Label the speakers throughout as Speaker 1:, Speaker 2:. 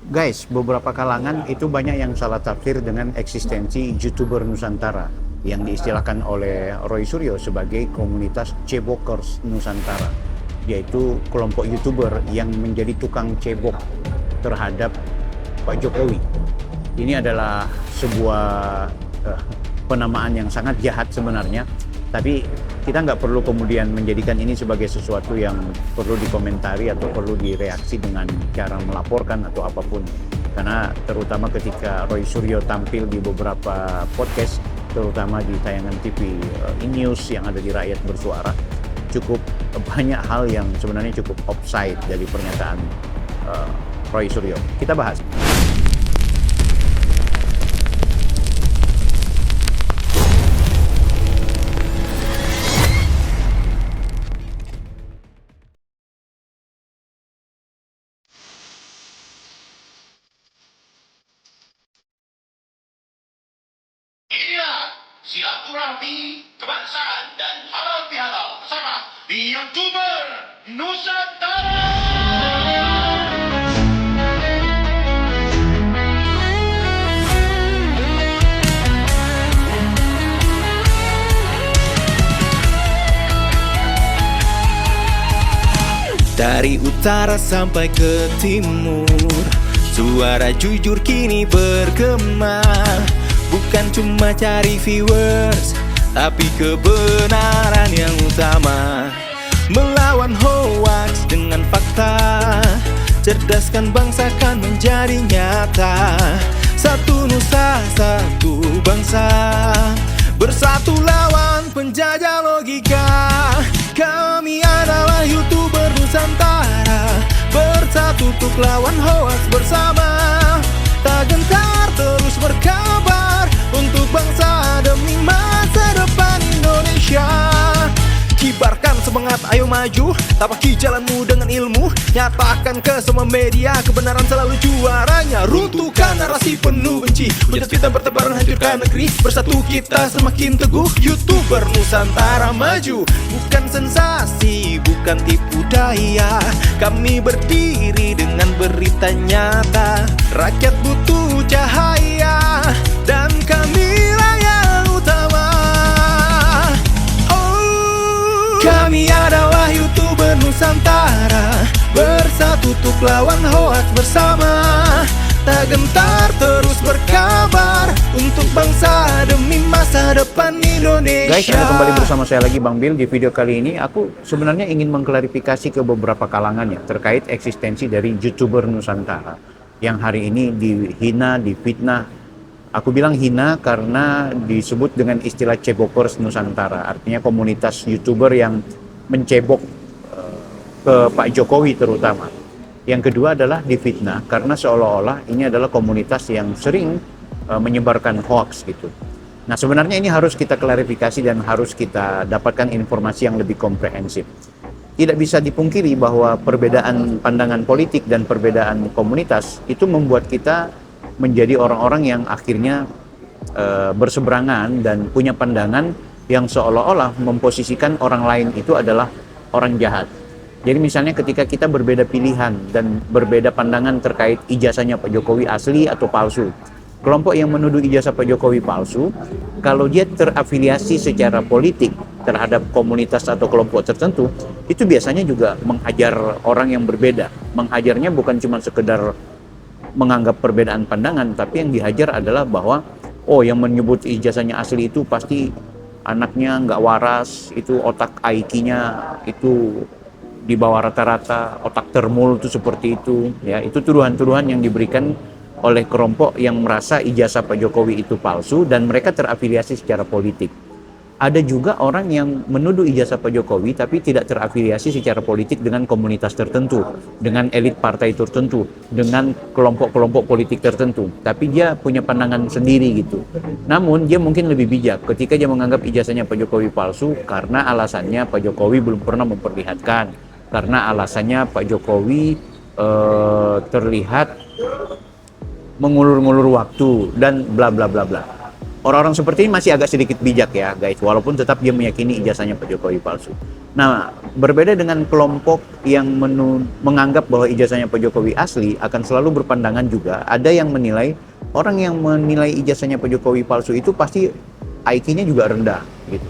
Speaker 1: Guys, beberapa kalangan itu banyak yang salah tafsir dengan eksistensi YouTuber Nusantara yang diistilahkan oleh Roy Suryo sebagai komunitas cebokers Nusantara, yaitu kelompok YouTuber yang menjadi tukang cebok terhadap Pak Jokowi. Ini adalah sebuah penamaan yang sangat jahat sebenarnya, tapi kita nggak perlu kemudian menjadikan ini sebagai sesuatu yang perlu dikomentari atau perlu direaksi dengan cara melaporkan atau apapun. Karena terutama ketika Roy Suryo tampil di beberapa podcast, terutama di tayangan TV E-News yang ada di Rakyat Bersuara, cukup banyak hal yang sebenarnya cukup offside dari pernyataan Roy Suryo. Kita bahas.
Speaker 2: Inilah silaturahmi kebangsaan dan halal bihalal bersama di YouTuber Nusantara.
Speaker 3: Dari utara sampai ke timur, suara jujur kini bergema. Bukan cuma cari viewers, tapi kebenaran yang utama. Melawan hoax dengan fakta, cerdaskan bangsa kan menjadi nyata. Satu nusa, satu bangsa, bersatu lawan penjajah logika. Kami adalah YouTuber Nusantara, bersatu untuk lawan hoax bersama. Tak gentar terus berkabar untuk bangsa demi masa depan Indonesia. Kibarkan semangat, ayo maju, tapaki jalanmu dengan ilmu. Nyatakan ke semua media, kebenaran selalu juaranya. Runtuhkan narasi penuh benci, hujat fitnah bertebaran, hancurkan negeri. Bersatu kita semakin teguh, YouTuber Nusantara maju. Bukan sensasi, bukan tipu daya, kami berdiri dengan berita nyata. Rakyat butuh cahaya, dan kamilah yang utama. Kami adalah YouTuber Nusantara, bersatu untuk lawan hoax bersama. Tak gentar terus berkabar untuk bangsa demi masa depan Indonesia.
Speaker 1: Guys, Anda kembali bersama saya lagi Bang Bill. Di video kali ini aku sebenarnya ingin mengklarifikasi ke beberapa kalangan ya terkait eksistensi dari YouTuber Nusantara yang hari ini dihina, difitnah. Aku bilang hina karena disebut dengan istilah cebokers Nusantara, artinya komunitas YouTuber yang mencebok ke Pak Jokowi terutama. Yang kedua adalah difitnah karena seolah-olah ini adalah komunitas yang sering menyebarkan hoax gitu. Nah, sebenarnya ini harus kita klarifikasi dan harus kita dapatkan informasi yang lebih komprehensif. Tidak bisa dipungkiri bahwa perbedaan pandangan politik dan perbedaan komunitas itu membuat kita menjadi orang-orang yang akhirnya berseberangan dan punya pandangan yang seolah-olah memposisikan orang lain itu adalah orang jahat. Jadi misalnya ketika kita berbeda pilihan dan berbeda pandangan terkait ijazahnya Pak Jokowi asli atau palsu, kelompok yang menuduh ijazah Pak Jokowi palsu, kalau dia terafiliasi secara politik terhadap komunitas atau kelompok tertentu, itu biasanya juga menghajar orang yang berbeda. Menghajarnya bukan cuma sekedar menganggap perbedaan pandangan, tapi yang dihajar adalah bahwa yang menyebut ijazahnya asli itu pasti anaknya nggak waras, itu otak IQ-nya itu di bawah rata-rata, otak termul itu seperti itu ya. Itu tuduhan-tuduhan yang diberikan oleh kelompok yang merasa ijazah Pak Jokowi itu palsu dan mereka terafiliasi secara politik. Ada juga orang yang menuduh ijazah Pak Jokowi tapi tidak terafiliasi secara politik dengan komunitas tertentu, dengan elit partai tertentu, dengan kelompok-kelompok politik tertentu, tapi dia punya pandangan sendiri gitu. Namun dia mungkin lebih bijak ketika dia menganggap ijazahnya Pak Jokowi palsu karena alasannya Pak Jokowi belum pernah memperlihatkan, karena alasannya Pak Jokowi terlihat mengulur-ngulur waktu dan bla bla bla bla. Orang-orang seperti ini masih agak sedikit bijak ya guys, walaupun tetap dia meyakini ijazahnya Pak Jokowi palsu. Nah, berbeda dengan kelompok yang menganggap bahwa ijazahnya Pak Jokowi asli, akan selalu berpandangan juga ada yang menilai, orang yang menilai ijazahnya Pak Jokowi palsu itu pasti IQ-nya juga rendah gitu.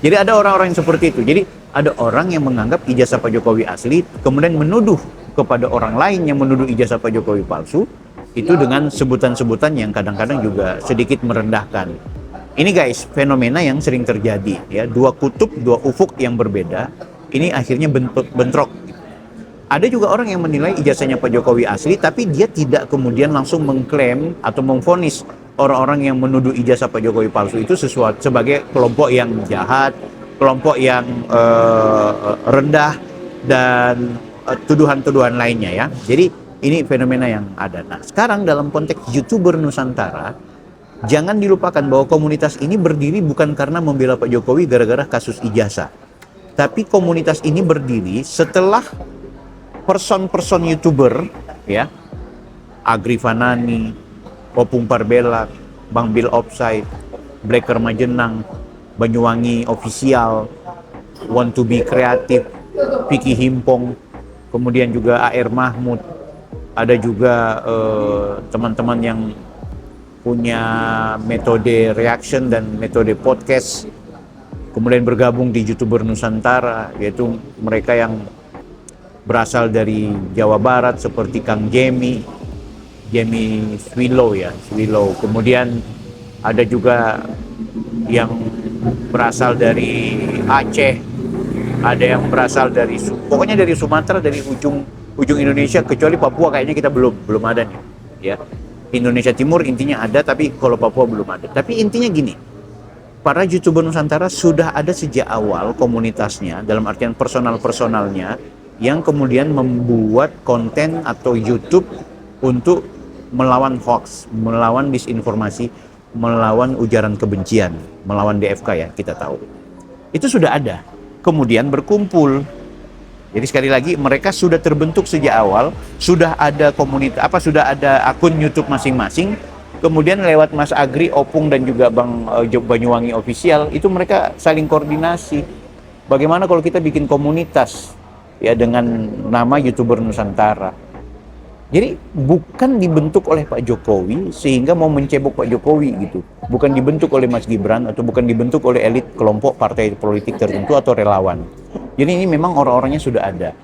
Speaker 1: Jadi ada orang-orang yang seperti itu. Jadi ada orang yang menganggap ijazah Pak Jokowi asli, kemudian menuduh kepada orang lain yang menuduh ijazah Pak Jokowi palsu, itu dengan sebutan-sebutan yang kadang-kadang juga sedikit merendahkan. Ini guys, fenomena yang sering terjadi ya, dua kutub, dua ufuk yang berbeda, ini akhirnya bentrok. Ada juga orang yang menilai ijazahnya Pak Jokowi asli, tapi dia tidak kemudian langsung mengklaim atau memvonis orang-orang yang menuduh ijazah Pak Jokowi palsu itu sebagai kelompok yang jahat, kelompok yang rendah, dan tuduhan-tuduhan lainnya ya. Jadi ini fenomena yang ada. Nah, sekarang dalam konteks YouTuber Nusantara, jangan dilupakan bahwa komunitas ini berdiri bukan karena membela Pak Jokowi gara-gara kasus ijazah. Tapi komunitas ini berdiri setelah person-person YouTuber ya, Agri Fanani, Opung Parbelak, Bang Bill Offside, Blacker Majenang, Banyuwangi Official, Want to be Kreatif, Piki Himpong, kemudian juga AR Mahmud, ada juga teman-teman yang punya metode reaction dan metode podcast, kemudian bergabung di YouTuber Nusantara, yaitu mereka yang berasal dari Jawa Barat seperti Kang Jemi Swilo ya, Swilo. Kemudian ada juga yang berasal dari Aceh, ada yang berasal dari pokoknya dari Sumatera, dari ujung Indonesia, kecuali Papua kayaknya kita belum ada nih ya. Indonesia Timur intinya ada, tapi kalau Papua belum ada. Tapi intinya gini, para YouTuber Nusantara sudah ada sejak awal komunitasnya, dalam artian personalnya, yang kemudian membuat konten atau YouTube untuk melawan hoax, melawan disinformasi, melawan ujaran kebencian, melawan DFK ya, kita tahu. Itu sudah ada. Kemudian berkumpul. Jadi sekali lagi, mereka sudah terbentuk sejak awal, sudah ada komunitas, sudah ada akun YouTube masing-masing. Kemudian lewat Mas Agri, Opung, dan juga Bang Banyuwangi Official, itu mereka saling koordinasi. Bagaimana kalau kita bikin komunitas ya dengan nama YouTuber Nusantara? Jadi bukan dibentuk oleh Pak Jokowi sehingga mau mencebok Pak Jokowi gitu. Bukan dibentuk oleh Mas Gibran atau bukan dibentuk oleh elit kelompok partai politik tertentu atau relawan. Jadi ini memang orang-orangnya sudah ada.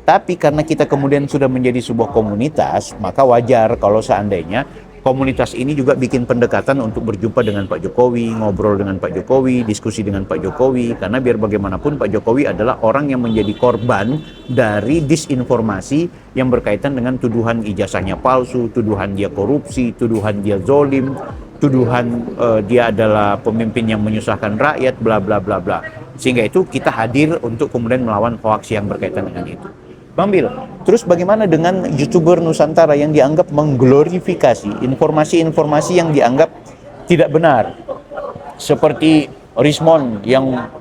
Speaker 1: Tapi karena kita kemudian sudah menjadi sebuah komunitas, maka wajar kalau seandainya komunitas ini juga bikin pendekatan untuk berjumpa dengan Pak Jokowi, ngobrol dengan Pak Jokowi, diskusi dengan Pak Jokowi, karena biar bagaimanapun Pak Jokowi adalah orang yang menjadi korban dari disinformasi yang berkaitan dengan tuduhan ijazahnya palsu, tuduhan dia korupsi, tuduhan dia zolim, tuduhan dia adalah pemimpin yang menyusahkan rakyat, bla bla bla bla. Sehingga itu kita hadir untuk kemudian melawan hoax yang berkaitan dengan itu. Bang Bil, terus bagaimana dengan YouTuber Nusantara yang dianggap mengglorifikasi informasi-informasi yang dianggap tidak benar? Seperti Rismon yang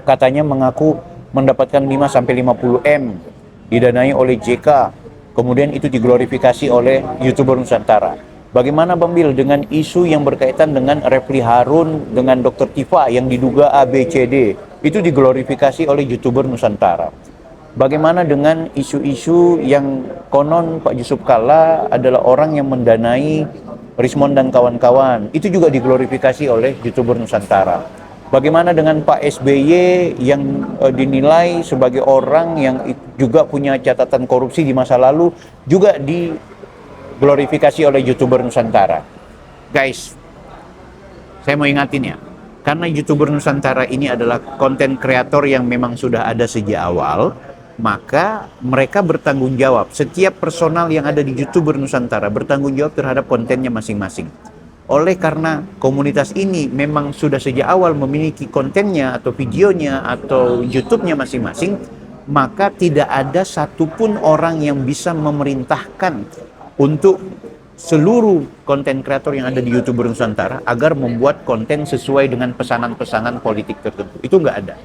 Speaker 1: katanya mengaku mendapatkan 5-50 M didanai oleh JK, kemudian itu diglorifikasi oleh YouTuber Nusantara. Bagaimana Bang Bil dengan isu yang berkaitan dengan Refli Harun dengan Dr. Tifa yang diduga ABCD, itu diglorifikasi oleh YouTuber Nusantara. Bagaimana dengan isu-isu yang konon Pak Yusuf Kalla adalah orang yang mendanai Rismon dan kawan-kawan, itu juga diglorifikasi oleh YouTuber Nusantara. Bagaimana dengan Pak SBY yang dinilai sebagai orang yang juga punya catatan korupsi di masa lalu, juga diglorifikasi oleh YouTuber Nusantara. Guys, saya mau ingatin ya, karena YouTuber Nusantara ini adalah konten kreator yang memang sudah ada sejak awal, maka mereka bertanggung jawab. Setiap personal yang ada di YouTuber Nusantara bertanggung jawab terhadap kontennya masing-masing. Oleh karena komunitas ini memang sudah sejak awal memiliki kontennya atau videonya atau YouTube-nya masing-masing, maka tidak ada satupun orang yang bisa memerintahkan untuk seluruh konten kreator yang ada di YouTuber Nusantara agar membuat konten sesuai dengan pesanan-pesanan politik tertentu. Itu nggak ada.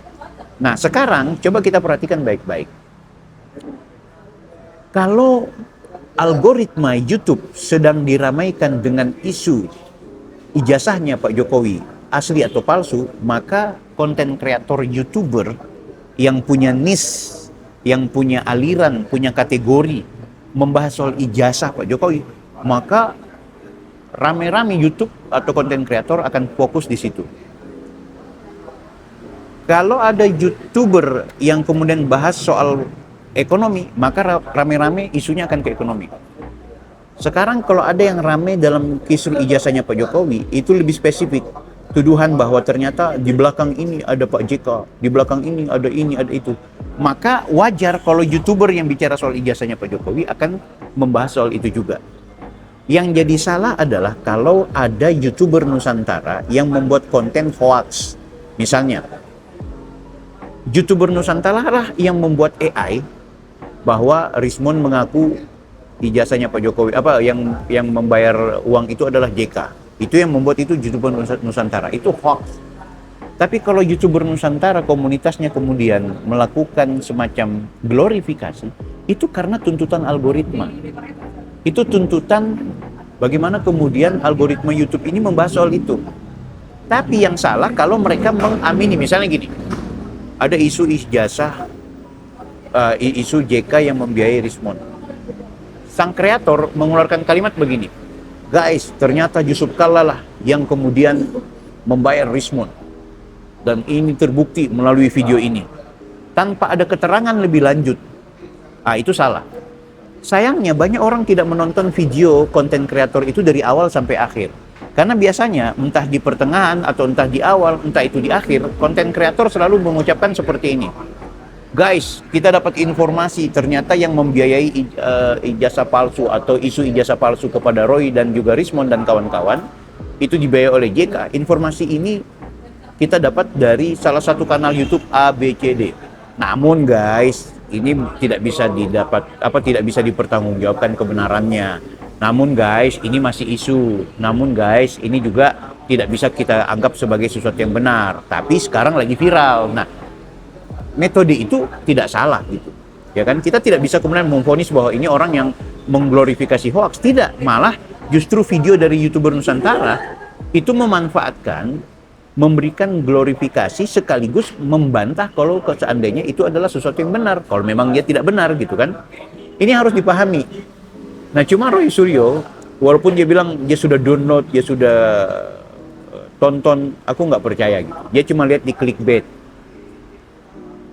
Speaker 1: Nah, sekarang coba kita perhatikan baik-baik. Kalau algoritma YouTube sedang diramaikan dengan isu ijazahnya Pak Jokowi asli atau palsu, maka konten kreator YouTuber yang punya niche, yang punya aliran, punya kategori membahas soal ijazah Pak Jokowi, maka rame-rame YouTube atau konten kreator akan fokus di situ. Kalau ada YouTuber yang kemudian bahas soal ekonomi, maka rame-rame isunya akan ke ekonomi. Sekarang kalau ada yang rame dalam kisru ijazahnya Pak Jokowi, itu lebih spesifik. Tuduhan bahwa ternyata di belakang ini ada Pak JK, di belakang ini, ada itu. Maka wajar kalau YouTuber yang bicara soal ijazahnya Pak Jokowi akan membahas soal itu juga. Yang jadi salah adalah kalau ada YouTuber Nusantara yang membuat konten hoax. Misalnya, YouTuber Nusantara lah yang membuat AI bahwa Rismon mengaku ijazahnya Pak Jokowi yang membayar uang itu adalah JK. Itu yang membuat itu YouTuber Nusantara. Itu hoax. Tapi kalau YouTuber Nusantara komunitasnya kemudian melakukan semacam glorifikasi, itu karena tuntutan algoritma. Itu tuntutan bagaimana kemudian algoritma YouTube ini membahas soal itu. Tapi yang salah kalau mereka mengamini, misalnya gini, ada isu ijazah, isu JK yang membiayai Rismon. Sang kreator mengeluarkan kalimat begini, guys, ternyata Yusuf Kalla lah yang kemudian membayar Rismon. Dan ini terbukti melalui video ini. Tanpa ada keterangan lebih lanjut. Itu salah. Sayangnya banyak orang tidak menonton video konten kreator itu dari awal sampai akhir. Karena biasanya entah di pertengahan atau entah di awal, entah itu di akhir, konten kreator selalu mengucapkan seperti ini. Guys, kita dapat informasi ternyata yang membiayai ijazah palsu atau isu ijazah palsu kepada Roy dan juga Rismon dan kawan-kawan itu dibiayai oleh JK. Informasi ini kita dapat dari salah satu kanal YouTube ABCD. Namun guys, ini tidak bisa tidak bisa dipertanggungjawabkan kebenarannya. Namun guys, ini masih isu. Namun guys, ini juga tidak bisa kita anggap sebagai sesuatu yang benar. Tapi sekarang lagi viral. Nah, metode itu tidak salah gitu. Ya kan? Kita tidak bisa kemudian memvonis bahwa ini orang yang mengglorifikasi hoax. Tidak, malah justru video dari YouTuber Nusantara itu memanfaatkan, memberikan glorifikasi sekaligus membantah kalau seandainya itu adalah sesuatu yang benar, kalau memang dia tidak benar gitu kan. Ini harus dipahami. Nah, cuma Roy Suryo walaupun dia bilang dia sudah download, dia sudah tonton, aku nggak percaya gitu. Dia cuma lihat di clickbait,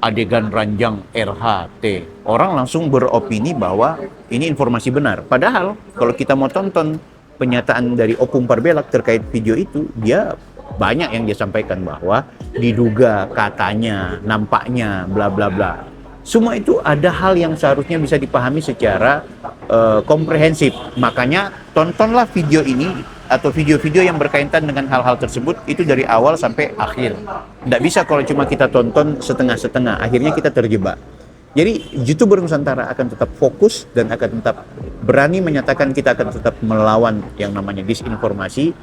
Speaker 1: adegan ranjang RHT, orang langsung beropini bahwa ini informasi benar. Padahal kalau kita mau tonton penyataan dari Opung Parbelak terkait video itu, dia banyak yang dia sampaikan bahwa diduga, katanya, nampaknya, bla bla bla. Semua itu ada hal yang seharusnya bisa dipahami secara komprehensif. Makanya tontonlah video ini atau video-video yang berkaitan dengan hal-hal tersebut itu dari awal sampai akhir. Tidak bisa kalau cuma kita tonton setengah-setengah, akhirnya kita terjebak. Jadi YouTuber Nusantara akan tetap fokus dan akan tetap berani menyatakan kita akan tetap melawan yang namanya disinformasi,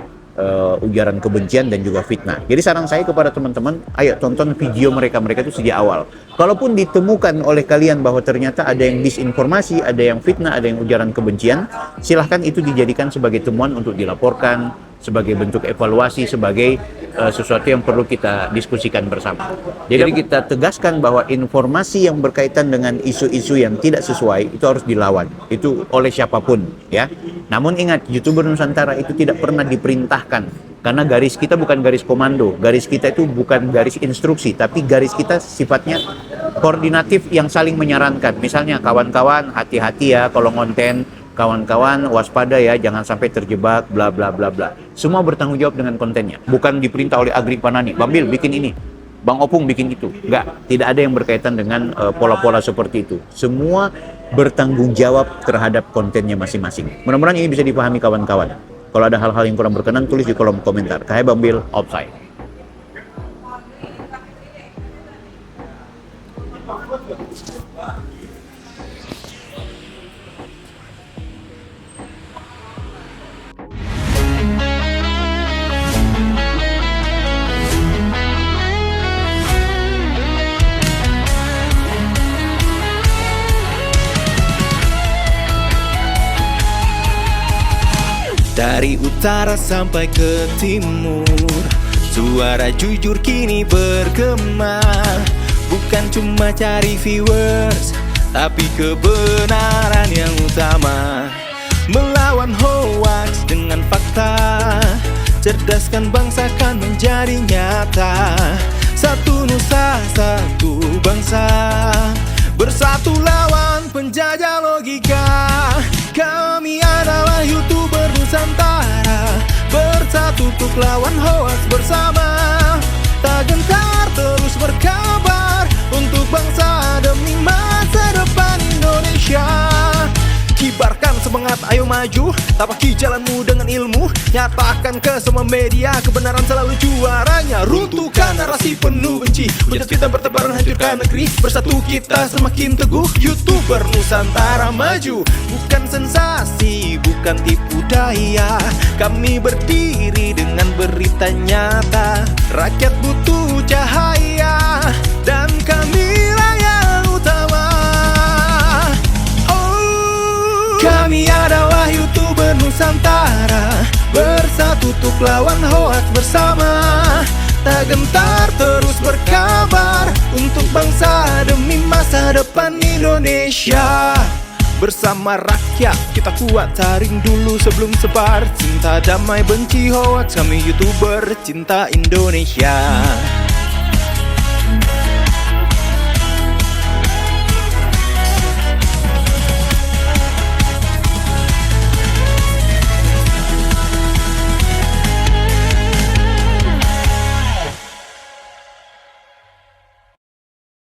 Speaker 1: ujaran kebencian dan juga fitnah. Jadi saran saya kepada teman-teman, ayo tonton video mereka itu sejak awal. Kalaupun ditemukan oleh kalian bahwa ternyata ada yang disinformasi, ada yang fitnah, ada yang ujaran kebencian, silahkan itu dijadikan sebagai temuan untuk dilaporkan, sebagai bentuk evaluasi, sebagai sesuatu yang perlu kita diskusikan bersama. Jadi kita tegaskan bahwa informasi yang berkaitan dengan isu-isu yang tidak sesuai itu harus dilawan, itu oleh siapapun ya. Namun ingat, YouTuber Nusantara itu tidak pernah diperintahkan, karena garis kita bukan garis komando, garis kita itu bukan garis instruksi, tapi garis kita sifatnya koordinatif yang saling menyarankan. Misalnya, kawan-kawan hati-hati ya kalau ngonten, kawan-kawan waspada ya, jangan sampai terjebak bla bla bla bla. Semua bertanggung jawab dengan kontennya, bukan diperintah oleh Agri Panani, Bang Bil bikin ini, Bang Opung bikin itu. Enggak, tidak ada yang berkaitan dengan pola-pola seperti itu. Semua bertanggung jawab terhadap kontennya masing-masing. Mudah-mudahan ini bisa dipahami kawan-kawan. Kalau ada hal-hal yang kurang berkenan, tulis di kolom komentar. Kayak Bang Bil, offside.
Speaker 3: Dari utara sampai ke timur, suara jujur kini bergema. bukan cuma cari viewers, tapi kebenaran yang utama. Melawan hoax dengan fakta, cerdaskan bangsa kan menjadi nyata. Satu nusa, satu bangsa, bersatu lawan penjajah logika. Kami adalah YouTuber Nusantara, bersatu untuk lawan hoax bersama. Tak gentar terus berkabar untuk bangsa demi masa depan Indonesia. Kibarkan semangat, ayo maju, tapaki jalanmu dengan ilmu. Nyatakan ke semua media, kebenaran selalu juaranya. Runtuhkan narasi penuh benci, hujat fitnah bertebaran hancurkan negeri. Bersatu kita semakin teguh, YouTuber Nusantara maju. Bukan sensasi, bukan tipu daya, kami berdiri dengan berita nyata. Rakyat butuh cahaya, dan kamilah yang utama. Kami adalah YouTuber Nusantara, bersatu untuk lawan hoax bersama. Tak gentar terus berkabar untuk bangsa demi masa depan Indonesia. Bersama rakyat kita kuat, saring dulu sebelum sebar. Cinta damai benci hoax, kami YouTuber cinta Indonesia.